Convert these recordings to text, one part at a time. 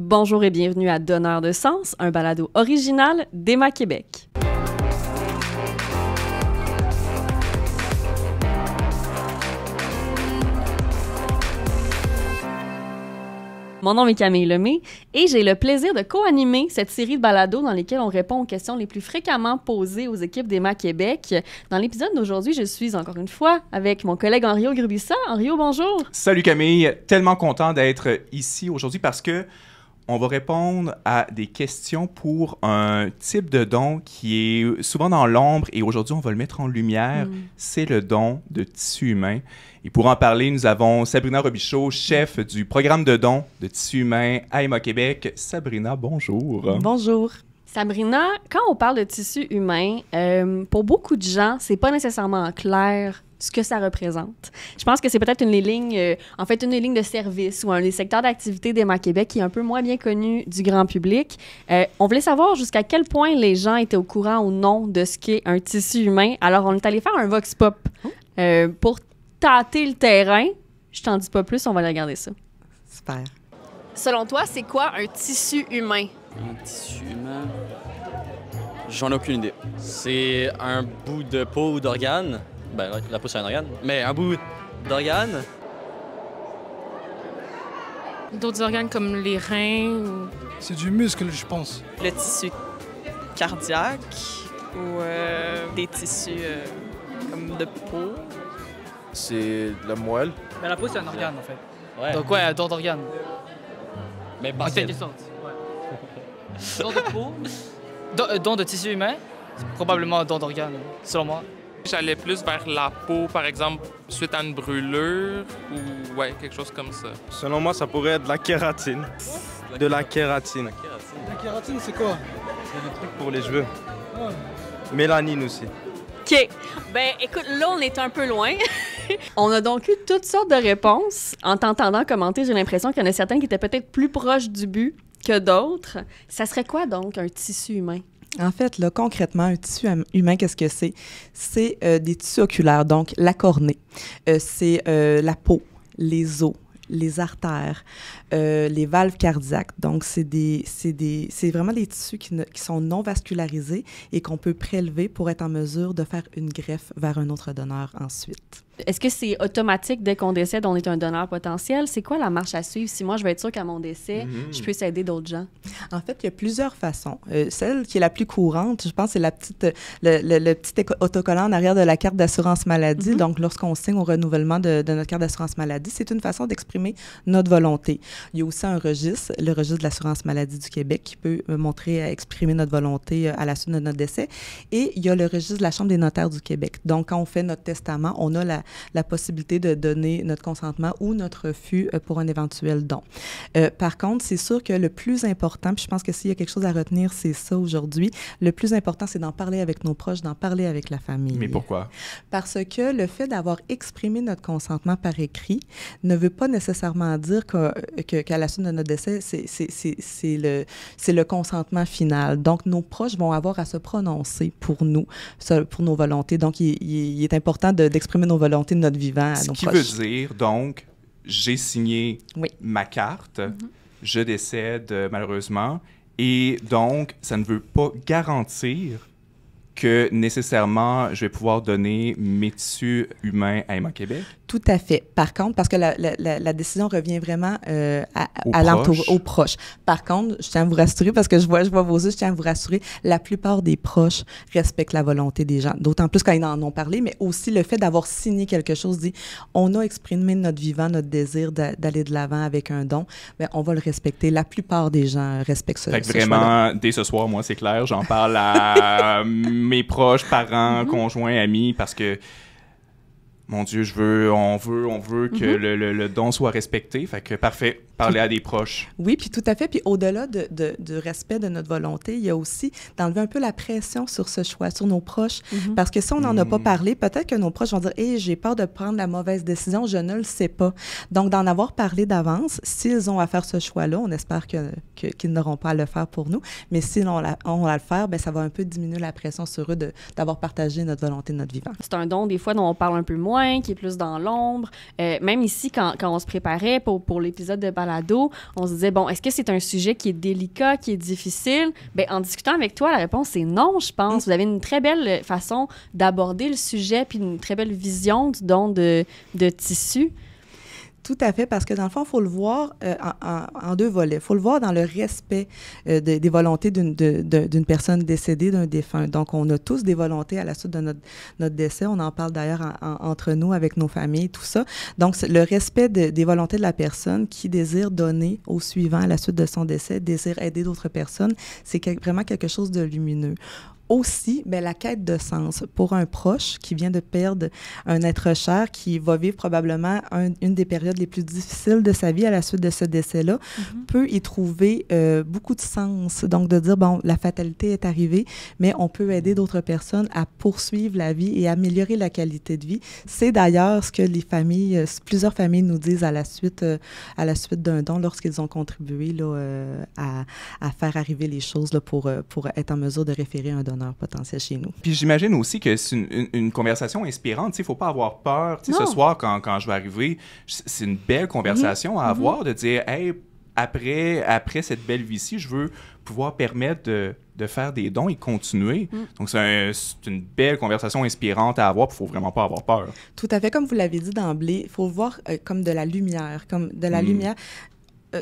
Bonjour et bienvenue à Donneur de sens, un balado original d'Emma Québec. Mon nom est Camille Lemay et j'ai le plaisir de co-animer cette série de balados dans lesquels on répond aux questions les plus fréquemment posées aux équipes d'Emma Québec. Dans l'épisode d'aujourd'hui, je suis encore une fois avec mon collègue Henrio Grubissa. Henrio, bonjour! Salut Camille! Tellement content d'être ici aujourd'hui parce que on va répondre à des questions pour un type de don qui est souvent dans l'ombre et aujourd'hui, on va le mettre en lumière. C'est le don de tissu humain. Et pour en parler, nous avons Sabrina Robichaud, chef du programme de don de tissu humain à Emma Québec. Sabrina, bonjour. Bonjour. Sabrina, quand on parle de tissu humain, pour beaucoup de gens, c'est pas nécessairement clair ce que ça représente. Je pense que c'est peut-être une des lignes, une des lignes de service ou un des secteurs d'activité d'Emma Québec qui est un peu moins bien connu du grand public. On voulait savoir jusqu'à quel point les gens étaient au courant ou non de ce qu'est un tissu humain. Alors, on est allé faire un vox pop pour tâter le terrain. Je t'en dis pas plus, on va aller regarder ça. Super. Selon toi, c'est quoi un tissu humain? Un tissu humain? J'en ai aucune idée. C'est un bout de peau ou d'organe. Ben, la peau, c'est un organe. Mais un bout d'organe. D'autres organes comme les reins ou... C'est du muscle, je pense. Le tissu cardiaque ou des tissus comme de peau. C'est la moelle. Mais la peau, c'est un organe, en fait. Ouais. Donc, ouais, don d'organe. Mais En quelque sorte. Ouais. Don de peau. Don de tissu humain, c'est probablement un don d'organe, selon moi. J'allais plus vers la peau, par exemple, suite à une brûlure ou quelque chose comme ça. Selon moi, ça pourrait être de la kératine. De la kératine. La kératine, c'est quoi? C'est des trucs pour les cheveux. Mélanine aussi. OK. Ben, écoute, là, on est un peu loin. On a donc eu toutes sortes de réponses. En t'entendant commenter, j'ai l'impression qu'il y en a certaines qui étaient peut-être plus proches du but que d'autres. Ça serait quoi, donc, un tissu humain? En fait, là, concrètement, un tissu humain, qu'est-ce que c'est? C'est des tissus oculaires, donc la cornée, c'est la peau, les os, les artères, les valves cardiaques. Donc, c'est vraiment des tissus qui sont non vascularisés et qu'on peut prélever pour être en mesure de faire une greffe vers un autre donneur ensuite. Est-ce que c'est automatique dès qu'on décède, on est un donneur potentiel? C'est quoi la marche à suivre si moi, je veux être sûre qu'à mon décès, je puisse aider d'autres gens? En fait, il y a plusieurs façons. Celle qui est la plus courante, je pense, c'est le petit autocollant en arrière de la carte d'assurance maladie. Donc, lorsqu'on signe au renouvellement de notre carte d'assurance maladie, c'est une façon d'exprimer notre volonté. Il y a aussi un registre, le registre de l'assurance maladie du Québec, qui peut exprimer notre volonté à la suite de notre décès. Et il y a le registre de la Chambre des notaires du Québec. Donc, quand on fait notre testament, on a la possibilité de donner notre consentement ou notre refus pour un éventuel don. Par contre, c'est sûr que le plus important, puis je pense que s'il y a quelque chose à retenir, c'est ça aujourd'hui, le plus important, c'est d'en parler avec nos proches, d'en parler avec la famille. Mais pourquoi? Parce que le fait d'avoir exprimé notre consentement par écrit ne veut pas nécessairement dire qu'à la suite de notre décès, c'est le consentement final. Donc, nos proches vont avoir à se prononcer pour nous, pour nos volontés. Donc, il est important d'exprimer nos volontés de notre vivant à nos proches. Ce qui veut dire, donc, j'ai signé ma carte, je décède malheureusement, et donc, ça ne veut pas garantir que nécessairement, je vais pouvoir donner mes tissus humains à Emma Québec? Tout à fait. Par contre, parce que la décision revient vraiment aux proches. Par contre, je tiens à vous rassurer, parce que je vois vos yeux, je tiens à vous rassurer, la plupart des proches respectent la volonté des gens. D'autant plus quand ils en ont parlé, mais aussi le fait d'avoir signé quelque chose, dit on a exprimé de notre vivant, notre désir d'aller de l'avant avec un don, bien, on va le respecter. La plupart des gens respectent ce vraiment, dès ce soir, moi, c'est clair, j'en parle à mes proches, parents, conjoints, amis, parce que mon Dieu, on veut que le don soit respecté. Fait que parfait, parler à des proches. Oui, puis tout à fait. Puis au-delà du respect de notre volonté, il y a aussi d'enlever un peu la pression sur ce choix, sur nos proches. Parce que si on n'en a pas parlé, peut-être que nos proches vont dire « Hey, j'ai peur de prendre la mauvaise décision, je ne le sais pas. » Donc, d'en avoir parlé d'avance, s'ils ont à faire ce choix-là, on espère qu'ils n'auront pas à le faire pour nous. Mais s'ils ont à le faire, bien, ça va un peu diminuer la pression sur eux d'avoir partagé notre volonté de notre vivant. C'est un don, des fois, dont on parle un peu moins, qui est plus dans l'ombre. Même ici, quand on se préparait pour l'épisode de balado, on se disait, bon, est-ce que c'est un sujet qui est délicat, qui est difficile? Bien, en discutant avec toi, la réponse, c'est non, je pense. Vous avez une très belle façon d'aborder le sujet, puis une très belle vision du don de tissu. Tout à fait, parce que dans le fond, il faut le voir en deux volets. Il faut le voir dans le respect des volontés d'une personne décédée, d'un défunt. Donc, on a tous des volontés à la suite de notre décès. On en parle d'ailleurs entre nous, avec nos familles, tout ça. Donc, le respect des volontés de la personne qui désire donner au suivant à la suite de son décès, désire aider d'autres personnes, c'est vraiment quelque chose de lumineux. Aussi, bien, la quête de sens pour un proche qui vient de perdre un être cher, qui va vivre probablement une des périodes les plus difficiles de sa vie à la suite de ce décès-là, peut y trouver beaucoup de sens. Donc, de dire, bon, la fatalité est arrivée, mais on peut aider d'autres personnes à poursuivre la vie et améliorer la qualité de vie. C'est d'ailleurs ce que les familles, plusieurs familles nous disent à la suite d'un don lorsqu'ils ont contribué là, à faire arriver les choses là, pour être en mesure de référer un donneur potentiel chez nous. Puis j'imagine aussi que c'est une conversation inspirante. Il ne faut pas avoir peur. Ce soir, quand je vais arriver, c'est une belle conversation à avoir, de dire, hey, après cette belle vie-ci, je veux pouvoir permettre de faire des dons et continuer. Donc, c'est une belle conversation inspirante à avoir, puis il ne faut vraiment pas avoir peur. Tout à fait, comme vous l'avez dit d'emblée, il faut le voir comme de la lumière, lumière.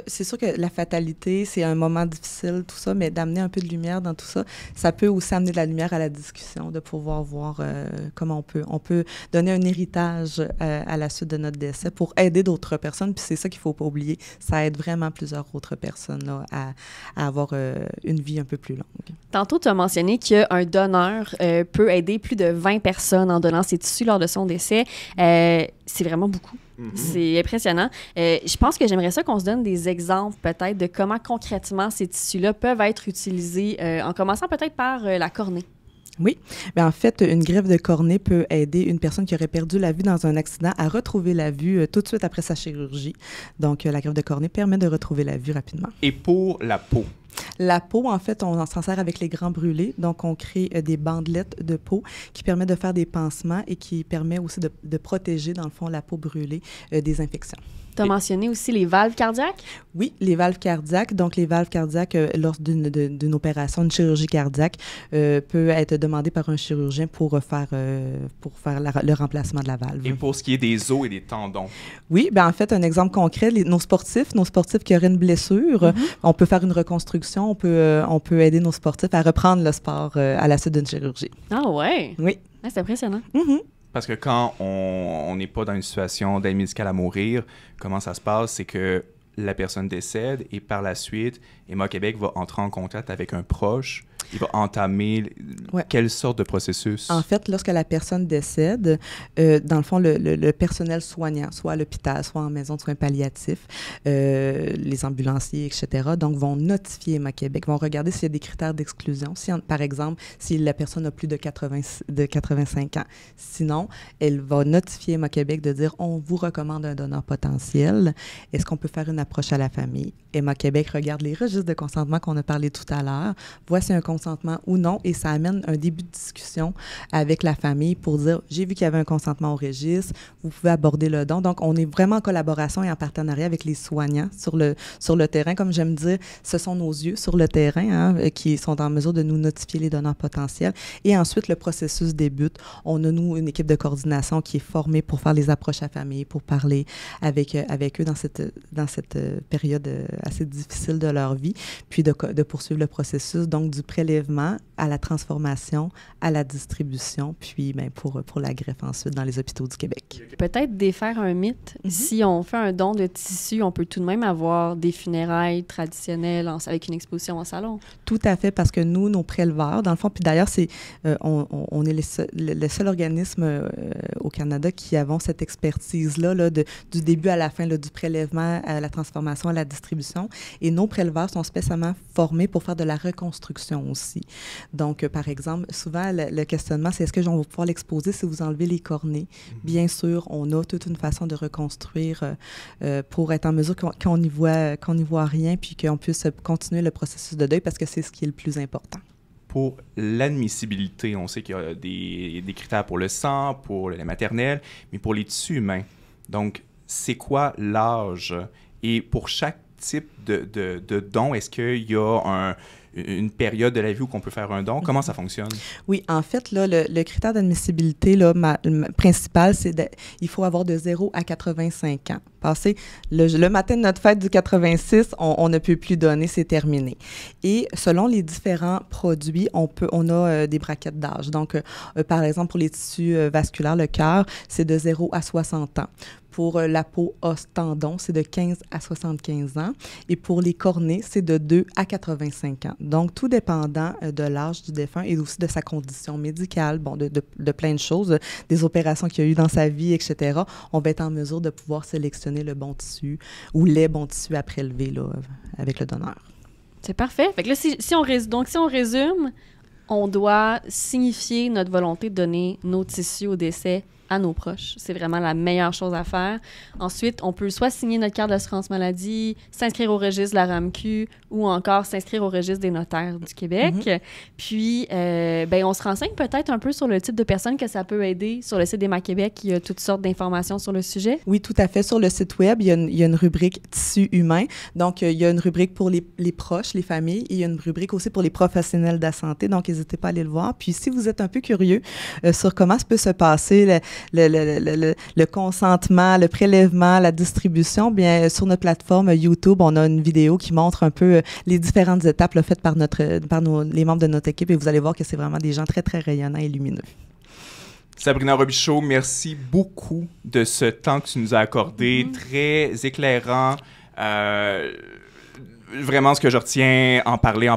C'est sûr que la fatalité, c'est un moment difficile, tout ça, mais d'amener un peu de lumière dans tout ça, ça peut aussi amener de la lumière à la discussion, de pouvoir voir comment on peut donner un héritage à la suite de notre décès pour aider d'autres personnes. Puis c'est ça qu'il ne faut pas oublier, ça aide vraiment plusieurs autres personnes là, à avoir une vie un peu plus longue. Tantôt, tu as mentionné qu'un donneur peut aider plus de 20 personnes en donnant ses tissus lors de son décès. C'est vraiment beaucoup. C'est impressionnant. Je pense que j'aimerais ça qu'on se donne des exemples peut-être de comment concrètement ces tissus-là peuvent être utilisés, en commençant peut-être par la cornée. Oui. Bien, en fait, une greffe de cornée peut aider une personne qui aurait perdu la vue dans un accident à retrouver la vue tout de suite après sa chirurgie. Donc, la greffe de cornée permet de retrouver la vue rapidement. Et pour la peau? La peau, en fait, on s'en sert avec les grands brûlés. Donc, on crée des bandelettes de peau qui permettent de faire des pansements et qui permet aussi de protéger, dans le fond, la peau brûlée des infections. Tu as mentionné aussi les valves cardiaques? Oui, les valves cardiaques. Donc, les valves cardiaques, lors d'une opération, une chirurgie cardiaque, peut être demandée par un chirurgien pour faire le remplacement de la valve. Et pour ce qui est des os et des tendons? Oui, bien, en fait, un exemple concret, nos sportifs qui auraient une blessure, on peut faire une reconstruction, on peut aider nos sportifs à reprendre le sport à la suite d'une chirurgie. Ah ouais? Oui. Ah, c'est impressionnant. Parce que quand on n'est pas dans une situation d'aide médicale à mourir, comment ça se passe? C'est que la personne décède et par la suite, Emma Québec va entrer en contact avec un proche. Il va entamer quelle sorte de processus? En fait, lorsque la personne décède, dans le fond, le personnel soignant, soit à l'hôpital, soit en maison de soins palliatifs, les ambulanciers, etc., donc vont notifier Emma Québec, vont regarder s'il y a des critères d'exclusion. Par exemple, si la personne a plus de 85 ans. Sinon, elle va notifier Emma Québec de dire « On vous recommande un donneur potentiel. Est-ce qu'on peut faire une approche à la famille? » Emma Québec regarde les registres de consentement qu'on a parlé tout à l'heure, voit si un consentement ou non, et ça amène un début de discussion avec la famille pour dire « J'ai vu qu'il y avait un consentement au registre, vous pouvez aborder le don. » Donc, on est vraiment en collaboration et en partenariat avec les soignants sur le terrain. Comme j'aime dire, ce sont nos yeux sur le terrain qui sont en mesure de nous notifier les donneurs potentiels. Et ensuite, le processus débute. On a, nous, une équipe de coordination qui est formée pour faire les approches à famille, pour parler avec eux dans cette période assez difficile de leur vie, puis de poursuivre le processus, donc du prélèvement à la transformation, à la distribution, puis bien, pour la greffe ensuite dans les hôpitaux du Québec. Peut-être défaire un mythe. Si on fait un don de tissu, on peut tout de même avoir des funérailles traditionnelles avec une exposition en salon. Tout à fait, parce que nous, nos préleveurs, dans le fond, puis d'ailleurs, on est le seul organisme au Canada qui avons cette expertise-là du début à la fin, du prélèvement à la transformation, à la distribution. Et nos préleveurs sont spécialement formés pour faire de la reconstruction aussi. Donc, par exemple, souvent, le questionnement, c'est est-ce que on va pouvoir l'exposer si vous enlevez les cornées? Bien sûr, on a toute une façon de reconstruire pour être en mesure qu'on n'y voit rien, puis qu'on puisse continuer le processus de deuil, parce que c'est ce qui est le plus important. Pour l'admissibilité, on sait qu'il y a des critères pour le sang, pour le lait maternel, mais pour les tissus humains. Donc, c'est quoi l'âge Et pour chaque type de don, est-ce qu'il y a une période de la vie où on peut faire un don? Comment ça fonctionne? Oui, en fait, là, le critère d'admissibilité là, principal, c'est il faut avoir de 0 à 85 ans. Passé le matin de notre fête du 86, on ne peut plus donner, c'est terminé. Et selon les différents produits, on a des braquettes d'âge. Donc, par exemple, pour les tissus vasculaires, le cœur, c'est de 0 à 60 ans. Pour la peau, os, tendons, c'est de 15 à 75 ans. Et pour les cornets, c'est de 2 à 85 ans. Donc, tout dépendant de l'âge du défunt et aussi de sa condition médicale, bon, de plein de choses, des opérations qu'il y a eu dans sa vie, etc., on va être en mesure de pouvoir sélectionner le bon tissu ou les bons tissus à prélever là, avec le donneur. C'est parfait. Fait que là, si on résume, on doit signifier notre volonté de donner nos tissus au décès à nos proches. C'est vraiment la meilleure chose à faire. Ensuite, on peut soit signer notre carte d'assurance maladie, s'inscrire au registre de la RAMQ ou encore s'inscrire au registre des notaires du Québec. Puis, on se renseigne peut-être un peu sur le type de personnes que ça peut aider. Sur le site d'Emma Québec, il y a toutes sortes d'informations sur le sujet. Oui, tout à fait. Sur le site web, il y a une rubrique tissus humains. Donc, il y a une rubrique pour les proches, les familles, et il y a une rubrique aussi pour les professionnels de la santé. Donc, n'hésitez pas à aller le voir. Puis, si vous êtes un peu curieux sur comment ça peut se passer, le consentement, le prélèvement, la distribution, bien, sur notre plateforme YouTube, on a une vidéo qui montre un peu les différentes étapes là, faites par les membres de notre équipe et vous allez voir que c'est vraiment des gens très, très rayonnants et lumineux. Sabrina Robichaud, merci beaucoup de ce temps que tu nous as accordé, très éclairant. Vraiment, ce que je retiens, en parler,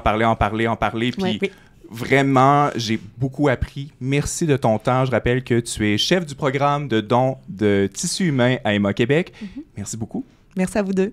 puis vraiment, j'ai beaucoup appris. Merci de ton temps. Je rappelle que tu es chef du programme de don de tissus humains à Emma Québec. Merci beaucoup. Merci à vous deux.